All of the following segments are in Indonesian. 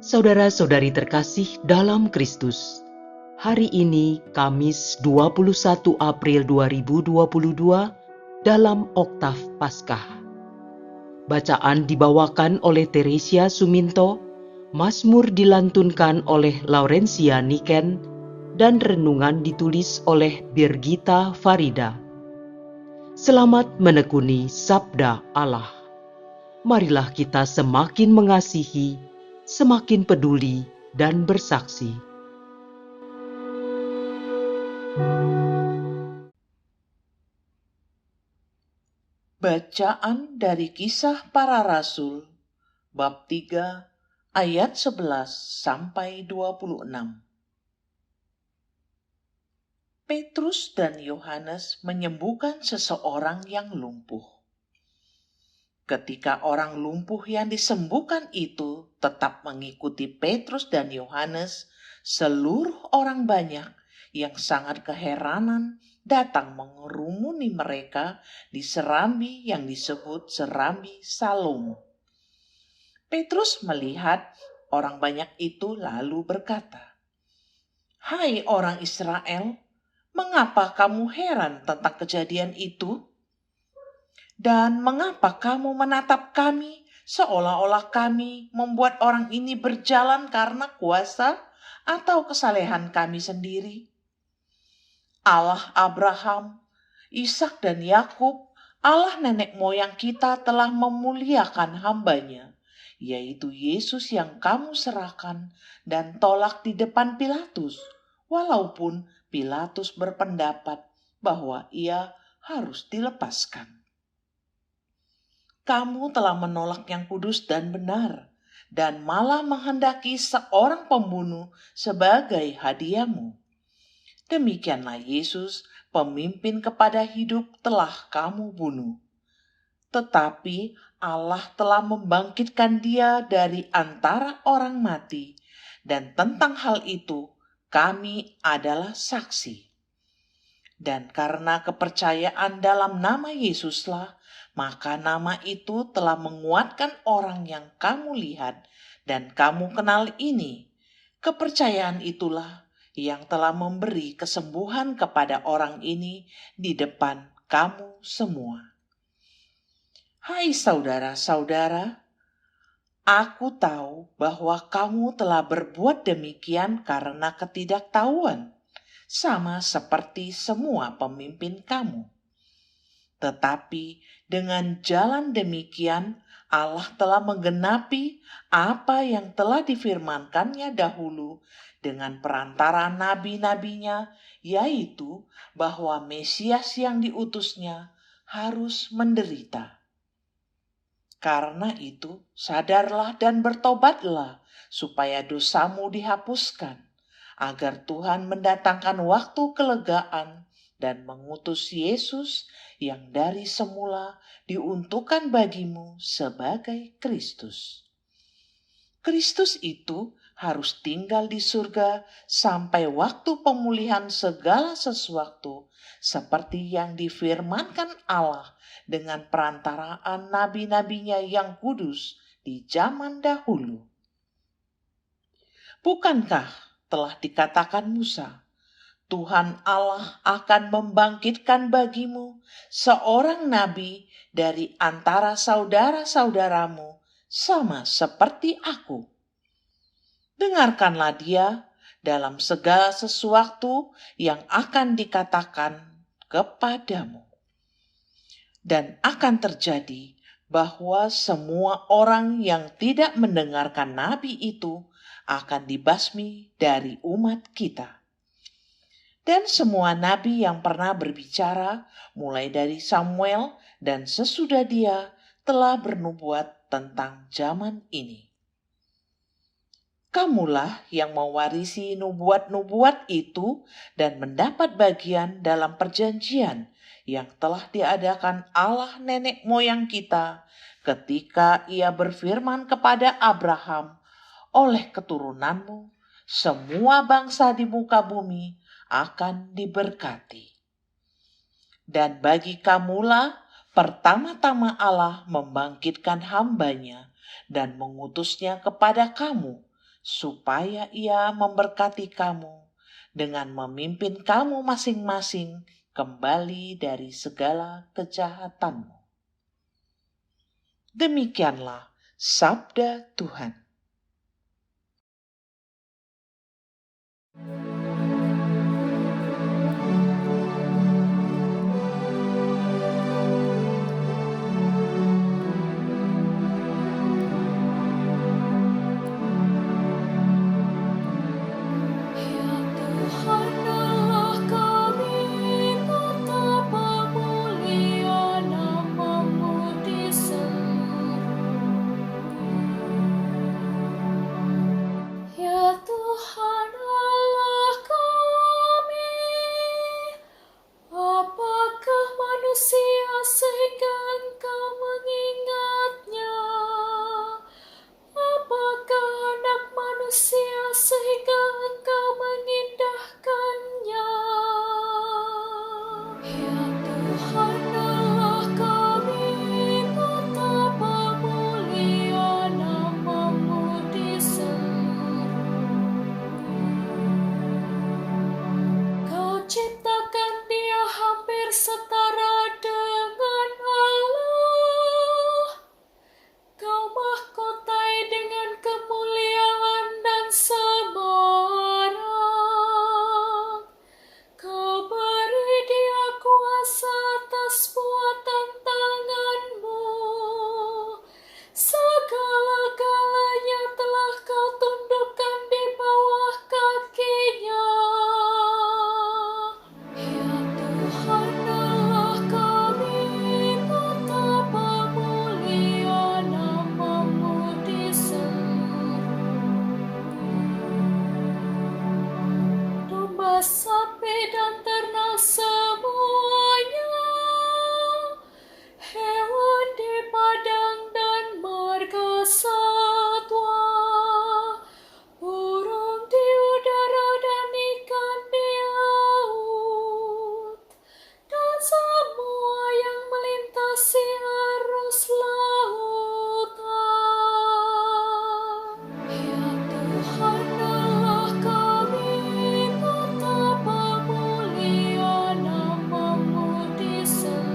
Saudara-saudari terkasih dalam Kristus, hari ini Kamis 21 April 2022 dalam Oktav Paskah. Bacaan dibawakan oleh Teresia Suminto, Mazmur dilantunkan oleh Laurencia Niken, dan renungan ditulis oleh Birgita Farida. Selamat menekuni Sabda Allah. Marilah kita semakin mengasihi, semakin peduli dan bersaksi. Bacaan dari Kisah Para Rasul, bab 3, ayat 11 sampai 26. Petrus dan Yohanes menyembuhkan seseorang yang lumpuh. Ketika orang lumpuh yang disembuhkan itu tetap mengikuti Petrus dan Yohanes, seluruh orang banyak yang sangat keheranan datang mengerumuni mereka di serambi yang disebut serambi Salomo. Petrus melihat orang banyak itu lalu berkata, "Hai orang Israel, mengapa kamu heran tentang kejadian itu? Dan mengapa kamu menatap kami seolah-olah kami membuat orang ini berjalan karena kuasa atau kesalehan kami sendiri? Allah Abraham, Ishak dan Yakub, Allah nenek moyang kita telah memuliakan hambanya, yaitu Yesus yang kamu serahkan dan tolak di depan Pilatus, walaupun Pilatus berpendapat bahwa ia harus dilepaskan. Kamu telah menolak yang kudus dan benar, dan malah menghendaki seorang pembunuh sebagai hadiahmu. Demikianlah Yesus, pemimpin kepada hidup, telah kamu bunuh. Tetapi Allah telah membangkitkan dia dari antara orang mati, dan tentang hal itu kami adalah saksi. Dan karena kepercayaan dalam nama Yesuslah, maka nama itu telah menguatkan orang yang kamu lihat dan kamu kenal ini. Kepercayaan itulah yang telah memberi kesembuhan kepada orang ini di depan kamu semua. Hai saudara-saudara, aku tahu bahwa kamu telah berbuat demikian karena ketidaktahuan, sama seperti semua pemimpin kamu. Tetapi dengan jalan demikian, Allah telah menggenapi apa yang telah difirmankannya dahulu dengan perantara nabi-nabinya, yaitu bahwa Mesias yang diutusnya harus menderita. Karena itu, sadarlah dan bertobatlah supaya dosamu dihapuskan, agar Tuhan mendatangkan waktu kelegaan dan mengutus Yesus yang dari semula diuntukkan bagimu sebagai Kristus. Kristus itu harus tinggal di surga sampai waktu pemulihan segala sesuatu, seperti yang difirmankan Allah dengan perantaraan nabi-nabinya yang kudus di zaman dahulu. Bukankah telah dikatakan Musa, Tuhan Allah akan membangkitkan bagimu seorang nabi dari antara saudara-saudaramu, sama seperti aku. Dengarkanlah dia dalam segala sesuatu yang akan dikatakan kepadamu. Dan akan terjadi bahwa semua orang yang tidak mendengarkan nabi itu akan dibasmi dari umat kita. Dan semua nabi yang pernah berbicara, mulai dari Samuel dan sesudah dia, telah bernubuat tentang zaman ini. Kamulah yang mewarisi nubuat-nubuat itu dan mendapat bagian dalam perjanjian yang telah diadakan Allah nenek moyang kita ketika ia berfirman kepada Abraham, oleh keturunanmu, semua bangsa di muka bumi akan diberkati. Dan bagi kamulah pertama-tama Allah membangkitkan hambanya dan mengutusnya kepada kamu, supaya Ia memberkati kamu dengan memimpin kamu masing-masing kembali dari segala kejahatanmu. Demikianlah sabda Tuhan. Sehingga engkau mengingatnya? Apakah anak manusia sehingga engkau mengindahkannya? Ya Tuhan Allah kami, betapa mulia nama-Mu di seluruh. Kau ciptakan dia hampir setara dengan Allah. Kau mahkotai dengan kemuliaan dan semarak. Kau beri dia kuasa atas buatan tangan-Mu. Segala-galanya telah Kau tundukkan di bawah kakinya. Ya Tuhan Allah kami, betapa mulia nama-Mu di seluruh. Domba, sapi, dan ternak semuanya, hewan di padang dan marga satwa, burung di udara dan ikan di laut, dan semua yang melintasi arus lautan. Ya Tuhan Allah kami, betapa mulia nama-Mu di seluruh.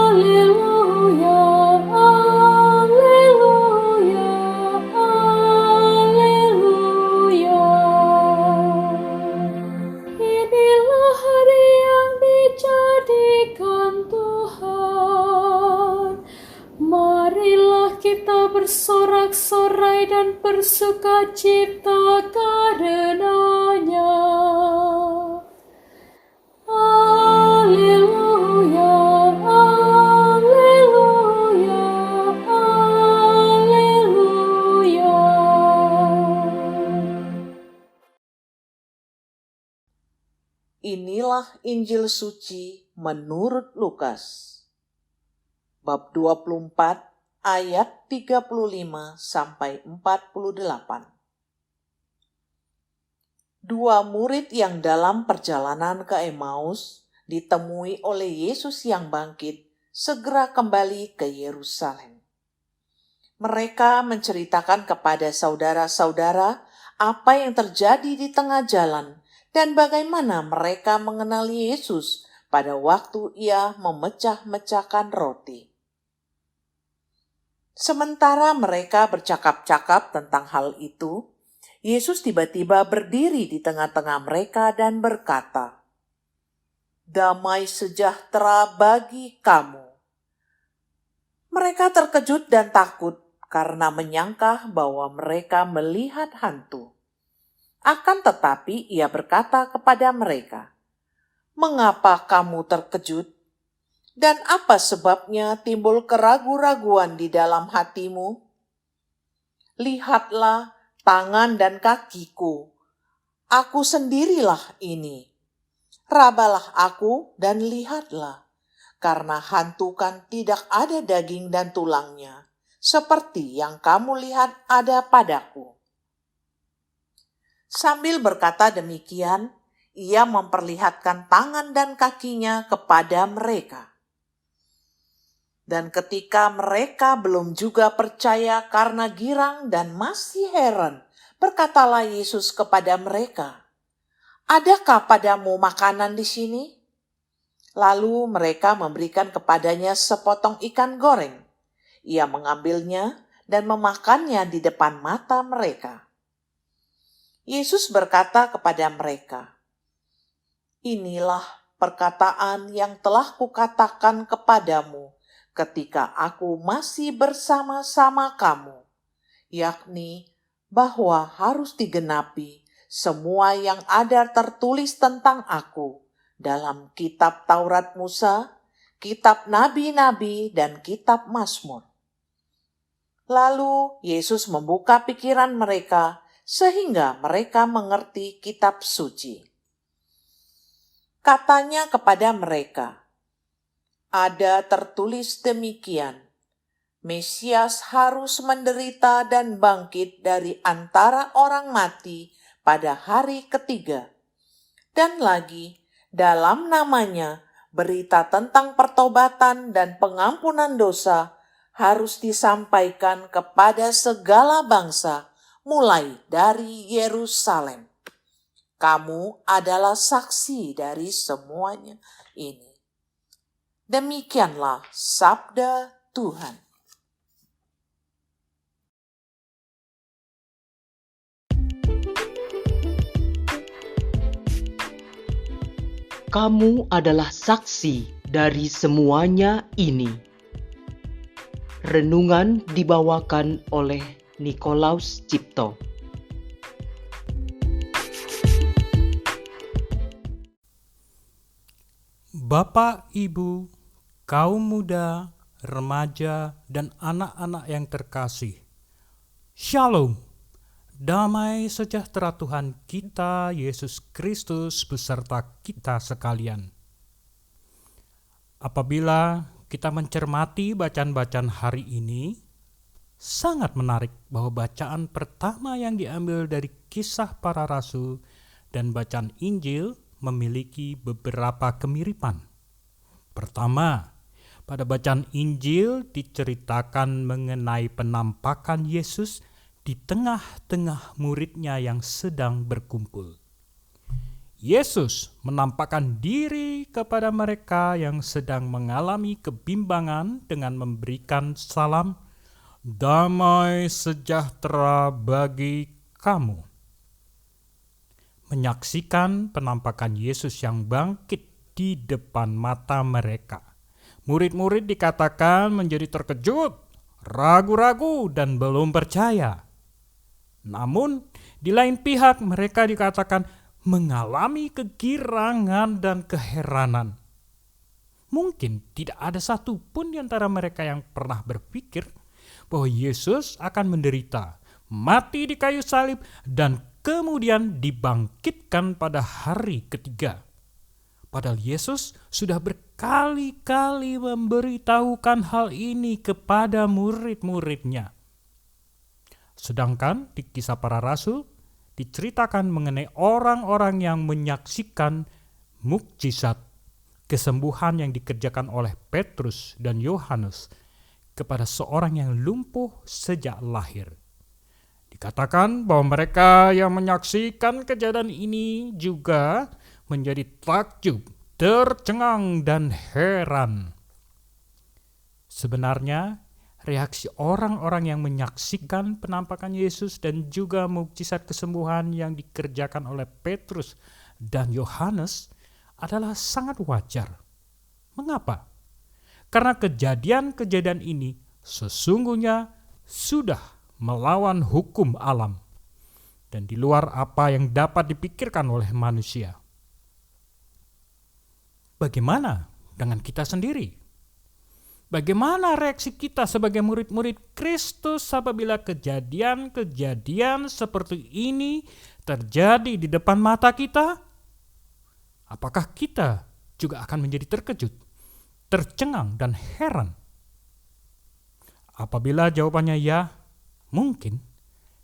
Haleluya, haleluya, haleluya. Inilah hari yang dijadikan Tuhan. Marilah kita bersorak-sorai dan bersukacita karenanya. Haleluya, haleluya, haleluya. Inilah Injil suci menurut Lukas. Bab 24 ayat 35 sampai 48. Dua murid yang dalam perjalanan ke Emmaus ditemui oleh Yesus yang bangkit segera kembali ke Yerusalem. Mereka menceritakan kepada saudara-saudara apa yang terjadi di tengah jalan dan bagaimana mereka mengenal Yesus pada waktu Ia memecah-mecahkan roti. Sementara mereka bercakap-cakap tentang hal itu, Yesus tiba-tiba berdiri di tengah-tengah mereka dan berkata, "Damai sejahtera bagi kamu." Mereka terkejut dan takut karena menyangka bahwa mereka melihat hantu. Akan tetapi Ia berkata kepada mereka, "Mengapa kamu terkejut? Dan apa sebabnya timbul keraguan-raguan di dalam hatimu? Lihatlah tangan dan kakiku. Aku sendirilah ini. Rabalah aku dan lihatlah. karena hantu kan tidak ada daging dan tulangnya, seperti yang kamu lihat ada padaku." Sambil berkata demikian, ia memperlihatkan tangan dan kakinya kepada mereka. Dan ketika mereka belum juga percaya karena girang dan masih heran, berkatalah Yesus kepada mereka, "Adakah padamu makanan di sini?" Lalu mereka memberikan kepadanya sepotong ikan goreng. Ia mengambilnya dan memakannya di depan mata mereka. Yesus berkata kepada mereka, "Inilah perkataan yang telah kukatakan kepadamu ketika aku masih bersama-sama kamu, yakni bahwa harus digenapi semua yang ada tertulis tentang aku dalam kitab Taurat Musa, kitab Nabi-Nabi, dan kitab Mazmur." Lalu Yesus membuka pikiran mereka sehingga mereka mengerti kitab suci. Katanya kepada mereka, "Ada tertulis demikian, Mesias harus menderita dan bangkit dari antara orang mati pada hari ketiga. Dan lagi, dalam namanya, berita tentang pertobatan dan pengampunan dosa harus disampaikan kepada segala bangsa, mulai dari Yerusalem. Kamu adalah saksi dari semuanya ini." Demikianlah sabda Tuhan. Kamu adalah saksi dari semuanya ini. Renungan dibawakan oleh Nikolaus Cipto. Bapak, Ibu, kaum muda, remaja, dan anak-anak yang terkasih, Shalom, damai sejahtera Tuhan kita Yesus Kristus beserta kita sekalian. Apabila kita mencermati bacaan-bacaan hari ini, sangat menarik bahwa bacaan pertama yang diambil dari Kisah Para Rasul dan bacaan Injil memiliki beberapa kemiripan. Pertama, pada bacaan Injil diceritakan mengenai penampakan Yesus di tengah-tengah muridnya yang sedang berkumpul. Yesus menampakkan diri kepada mereka yang sedang mengalami kebimbangan dengan memberikan salam, "Damai sejahtera bagi kamu." Menyaksikan penampakan Yesus yang bangkit di depan mata mereka, murid-murid dikatakan menjadi terkejut, ragu-ragu, dan belum percaya. Namun, di lain pihak mereka dikatakan mengalami kegirangan dan keheranan. Mungkin tidak ada satu pun di antara mereka yang pernah berpikir bahwa Yesus akan menderita, mati di kayu salib, dan kemudian dibangkitkan pada hari ketiga. Padahal Yesus sudah berkali-kali memberitahukan hal ini kepada murid-muridnya. Sedangkan di Kisah Para Rasul diceritakan mengenai orang-orang yang menyaksikan mukjizat kesembuhan yang dikerjakan oleh Petrus dan Yohanes kepada seorang yang lumpuh sejak lahir. Dikatakan bahwa mereka yang menyaksikan kejadian ini juga menjadi takjub, tercengang, dan heran. Sebenarnya, reaksi orang-orang yang menyaksikan penampakan Yesus dan juga mukjizat kesembuhan yang dikerjakan oleh Petrus dan Yohanes adalah sangat wajar. Mengapa? Karena kejadian-kejadian ini sesungguhnya sudah melawan hukum alam dan di luar apa yang dapat dipikirkan oleh manusia. Bagaimana dengan kita sendiri? Bagaimana reaksi kita sebagai murid-murid Kristus apabila kejadian-kejadian seperti ini terjadi di depan mata kita? Apakah kita juga akan menjadi terkejut, tercengang dan heran? Apabila jawabannya ya, mungkin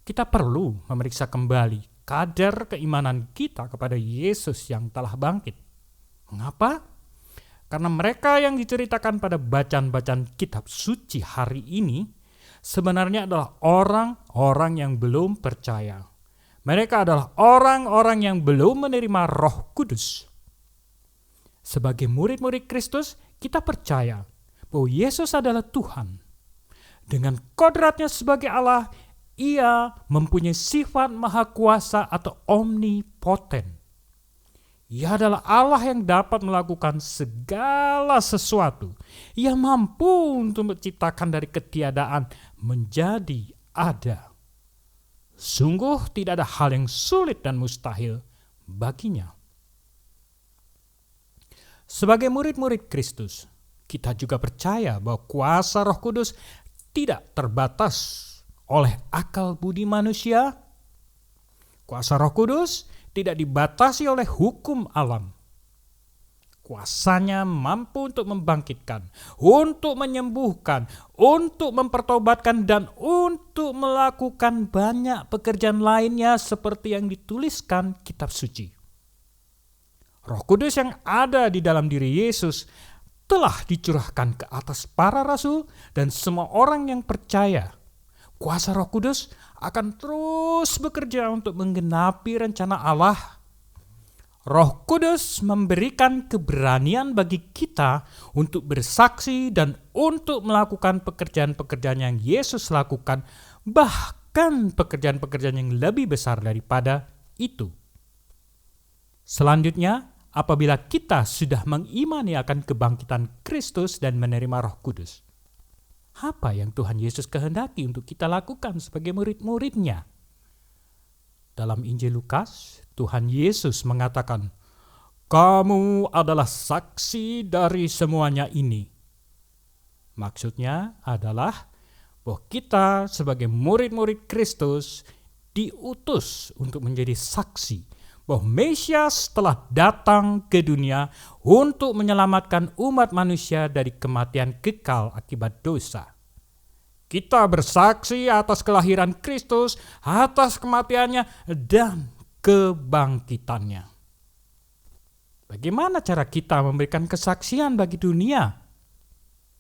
kita perlu memeriksa kembali kadar keimanan kita kepada Yesus yang telah bangkit. Mengapa? Karena mereka yang diceritakan pada bacaan-bacaan kitab suci hari ini sebenarnya adalah orang-orang yang belum percaya. Mereka adalah orang-orang yang belum menerima Roh Kudus. Sebagai murid-murid Kristus, kita percaya bahwa Yesus adalah Tuhan. Dengan kodratnya sebagai Allah, Ia mempunyai sifat maha kuasa atau omnipoten. Ia adalah Allah yang dapat melakukan segala sesuatu. Ia mampu untuk menciptakan dari ketiadaan menjadi ada. Sungguh tidak ada hal yang sulit dan mustahil baginya. Sebagai murid-murid Kristus, kita juga percaya bahwa kuasa Roh Kudus tidak terbatas oleh akal budi manusia. Kuasa Roh Kudus tidak dibatasi oleh hukum alam. Kuasanya mampu untuk membangkitkan, untuk menyembuhkan, untuk mempertobatkan, dan untuk melakukan banyak pekerjaan lainnya seperti yang dituliskan kitab suci. Roh Kudus yang ada di dalam diri Yesus telah dicurahkan ke atas para rasul dan semua orang yang percaya. Kuasa Roh Kudus akan terus bekerja untuk menggenapi rencana Allah. Roh Kudus memberikan keberanian bagi kita untuk bersaksi dan untuk melakukan pekerjaan-pekerjaan yang Yesus lakukan, bahkan pekerjaan-pekerjaan yang lebih besar daripada itu. Selanjutnya, apabila kita sudah mengimani akan kebangkitan Kristus dan menerima Roh Kudus, apa yang Tuhan Yesus kehendaki untuk kita lakukan sebagai murid-murid-Nya? Dalam Injil Lukas, Tuhan Yesus mengatakan, "Kamu adalah saksi dari semuanya ini." Maksudnya adalah bahwa kita sebagai murid-murid Kristus diutus untuk menjadi saksi bahwa Mesias telah datang ke dunia untuk menyelamatkan umat manusia dari kematian kekal akibat dosa. Kita bersaksi atas kelahiran Kristus, atas kematiannya, dan kebangkitannya. Bagaimana cara kita memberikan kesaksian bagi dunia?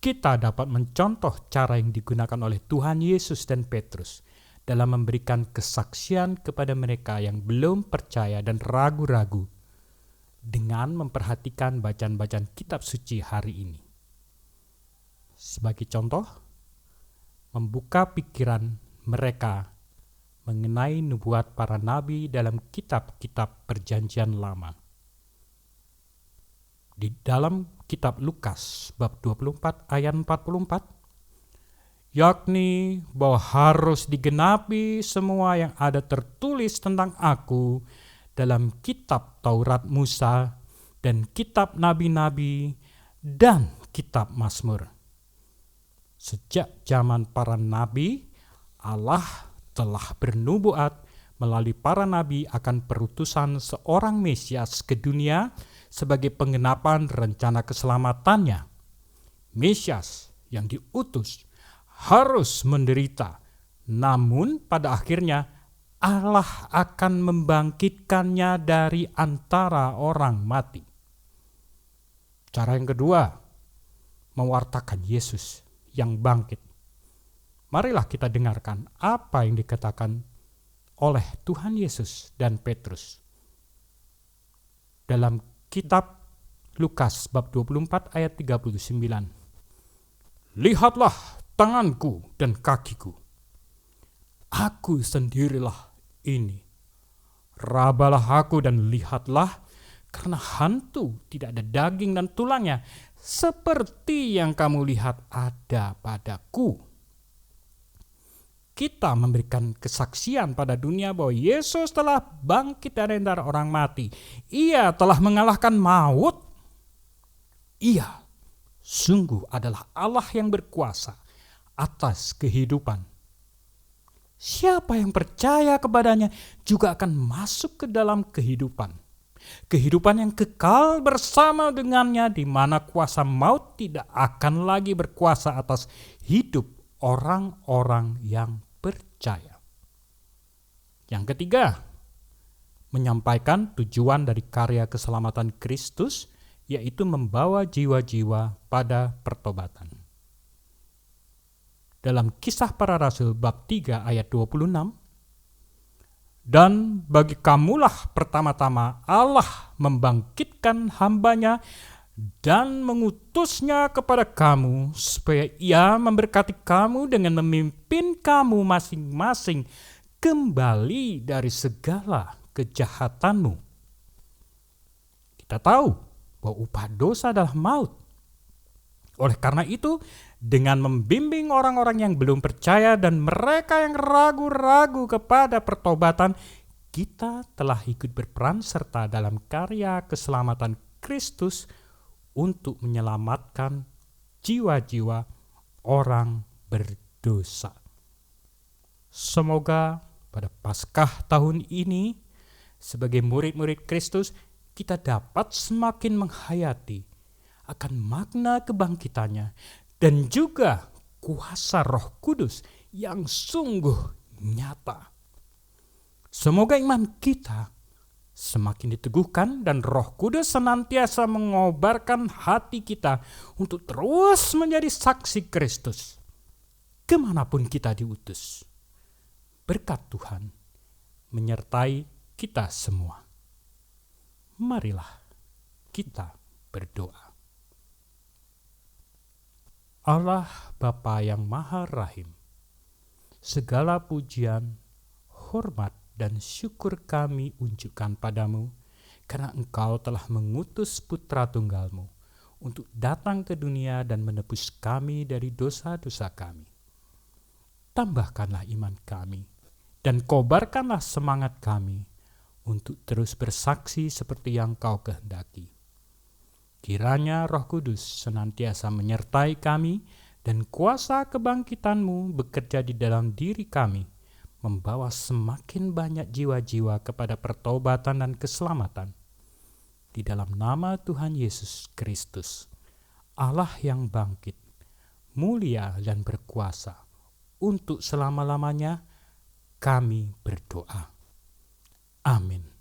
Kita dapat mencontoh cara yang digunakan oleh Tuhan Yesus dan Petrus dalam memberikan kesaksian kepada mereka yang belum percaya dan ragu-ragu dengan memperhatikan bacaan-bacaan kitab suci hari ini. Sebagai contoh, membuka pikiran mereka mengenai nubuat para nabi dalam kitab-kitab Perjanjian Lama. Di dalam kitab Lukas bab 24 ayat 44, yakni bahwa harus digenapi semua yang ada tertulis tentang aku dalam kitab Taurat Musa dan kitab nabi-nabi dan kitab Mazmur. Sejak zaman para nabi, Allah telah bernubuat melalui para nabi akan perutusan seorang Mesias ke dunia sebagai penggenapan rencana keselamatannya. Mesias yang diutus harus menderita, namun pada akhirnya Allah akan membangkitkannya dari antara orang mati. Cara yang kedua, mewartakan Yesus yang bangkit. Marilah kita dengarkan apa yang dikatakan oleh Tuhan Yesus dan Petrus. Dalam kitab Lukas bab 24 ayat 39. "Lihatlah tanganku dan kakiku. Aku sendirilah ini. Rabalah aku dan lihatlah, karena hantu tidak ada daging dan tulangnya, seperti yang kamu lihat ada padaku." Kita memberikan kesaksian pada dunia bahwa Yesus telah bangkit dari antara orang mati. Ia telah mengalahkan maut. Ia sungguh adalah Allah yang berkuasa atas kehidupan. Siapa yang percaya kepadanya juga akan masuk ke dalam kehidupan. kehidupan yang kekal bersama dengannya, di mana kuasa maut tidak akan lagi berkuasa atas hidup orang-orang yang percaya. Yang ketiga, menyampaikan tujuan dari karya keselamatan Kristus, yaitu membawa jiwa-jiwa pada pertobatan. Dalam Kisah Para Rasul bab 3 ayat 26, dan bagi kamulah pertama-tama Allah membangkitkan hambanya dan mengutusnya kepada kamu, supaya ia memberkati kamu dengan memimpin kamu masing-masing kembali dari segala kejahatanmu. Kita tahu bahwa upah dosa adalah maut. Oleh karena itu, dengan membimbing orang-orang yang belum percaya dan mereka yang ragu-ragu kepada pertobatan, kita telah ikut berperan serta dalam karya keselamatan Kristus untuk menyelamatkan jiwa-jiwa orang berdosa. Semoga pada Paskah tahun ini, sebagai murid-murid Kristus, kita dapat semakin menghayati akan makna kebangkitannya dan juga kuasa Roh Kudus yang sungguh nyata. Semoga iman kita semakin diteguhkan dan Roh Kudus senantiasa mengobarkan hati kita untuk terus menjadi saksi Kristus kemanapun kita diutus. Berkat Tuhan menyertai kita semua. Marilah kita berdoa. Allah Bapa yang Maha Rahim, segala pujian, hormat, dan syukur kami unjukkan padamu, karena Engkau telah mengutus Putra Tunggal-Mu untuk datang ke dunia dan menebus kami dari dosa-dosa kami. Tambahkanlah iman kami, dan kobarkanlah semangat kami untuk terus bersaksi seperti yang Kau kehendaki. Kiranya Roh Kudus senantiasa menyertai kami dan kuasa kebangkitan-Mu bekerja di dalam diri kami, membawa semakin banyak jiwa-jiwa kepada pertobatan dan keselamatan. Di dalam nama Tuhan Yesus Kristus, Allah yang bangkit, mulia dan berkuasa, untuk selama-lamanya kami berdoa. Amin.